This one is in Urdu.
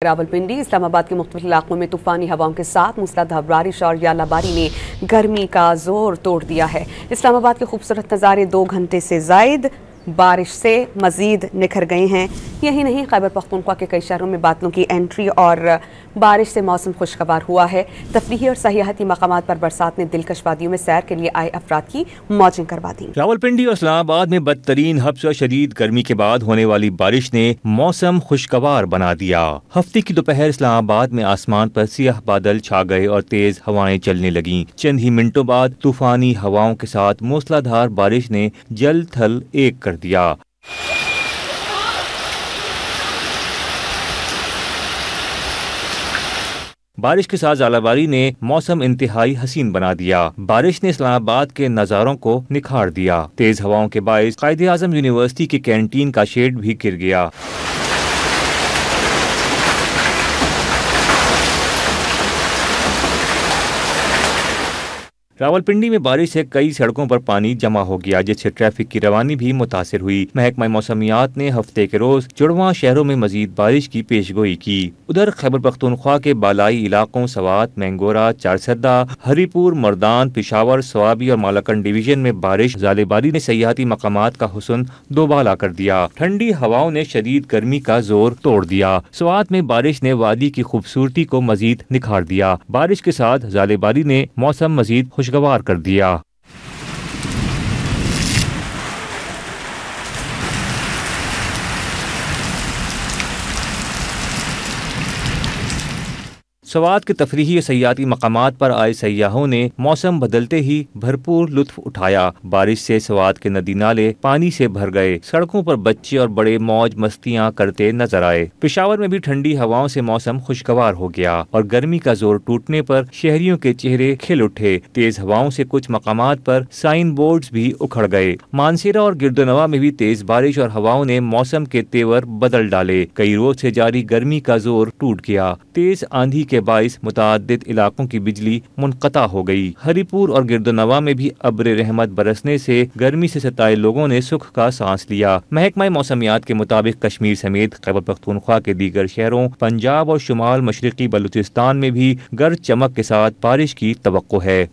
راولپنڈی اسلام آباد کے مختلف علاقوں میں طوفانی ہواؤں کے ساتھ موسلادھار بارش اور یالہ باری نے گرمی کا زور توڑ دیا ہے۔ اسلام آباد کے خوبصورت نظارے 2 گھنٹے سے زائد بارش سے مزید نکھر گئے ہیں۔ یہی نہیں، خیبر پختونخوا کے کئی شہروں میں بادلوں کی انٹری اور بارش سے موسم خوشگوار ہوا ہے۔ تفریحی اور سیاحتی مقامات پر برسات نے دلکش وادیوں میں سیر کے لیے آئے افراد کی موجیں کروا دیں۔ راولپنڈی اور اسلام آباد میں بدترین حبس و شدید گرمی کے بعد ہونے والی بارش نے موسم خوشگوار بنا دیا۔ ہفتے کی دوپہر اسلام آباد میں آسمان پر سیاہ بادل چھا گئے اور تیز ہوائیں چلنے لگیں۔ چند ہی منٹوں بعد طوفانی ہواؤں کے ساتھ موسلادھار بارش نے جل تھل ایک کر دیا۔ بارش کے ساتھ ژالہ باری نے موسم انتہائی حسین بنا دیا۔ بارش نے اسلام آباد کے نظاروں کو نکھار دیا۔ تیز ہواؤں کے باعث قائد اعظم یونیورسٹی کی کینٹین کا شیڈ بھی گر گیا۔ راولپنڈی میں بارش سے کئی سڑکوں پر پانی جمع ہو گیا، جس سے ٹریفک کی روانی بھی متاثر ہوئی۔ محکمہ موسمیات نے ہفتے کے روز جڑواں شہروں میں مزید بارش کی پیش گوئی کی۔ ادھر خیبر پختونخوا کے بالائی علاقوں سوات، مینگورہ، چارسدہ، ہری پور، مردان، پشاور، سوابی اور مالاکنڈ ڈویژن میں بارش ژالہ باری نے سیاحتی مقامات کا حسن دوبالا کر دیا۔ ٹھنڈی ہواؤں نے شدید گرمی کا زور توڑ دیا۔ سوات میں بارش نے وادی کی خوبصورتی کو مزید نکھار دیا۔ بارش کے ساتھ ژالہ باری نے موسم مزید خوشگوار کر دیا۔ سوات کے تفریحی اور سیاحتی مقامات پر آئے سیاحوں نے موسم بدلتے ہی بھرپور لطف اٹھایا۔ بارش سے سوات کے ندی نالے پانی سے بھر گئے۔ سڑکوں پر بچے اور بڑے موج مستیاں کرتے نظر آئے۔ پشاور میں بھی ٹھنڈی ہواؤں سے موسم خوشگوار ہو گیا اور گرمی کا زور ٹوٹنے پر شہریوں کے چہرے کھل اٹھے۔ تیز ہواؤں سے کچھ مقامات پر سائن بورڈز بھی اکھڑ گئے۔ مانسیرہ اور گردنوا میں بھی تیز بارش اور ہواؤں نے موسم کے تیور بدل ڈالے۔ کئی روز سے جاری گرمی کا زور ٹوٹ گیا۔ تیز آندھی کے باعث متعدد علاقوں کی بجلی منقطع ہو گئی۔ ہری پور اور گردنوا میں بھی ابر رحمت برسنے سے گرمی سے ستائے لوگوں نے سکھ کا سانس لیا۔ محکمہ موسمیات کے مطابق کشمیر سمیت خیبر پختونخوا کے دیگر شہروں، پنجاب اور شمال مشرقی بلوچستان میں بھی گرج چمک کے ساتھ بارش کی توقع ہے۔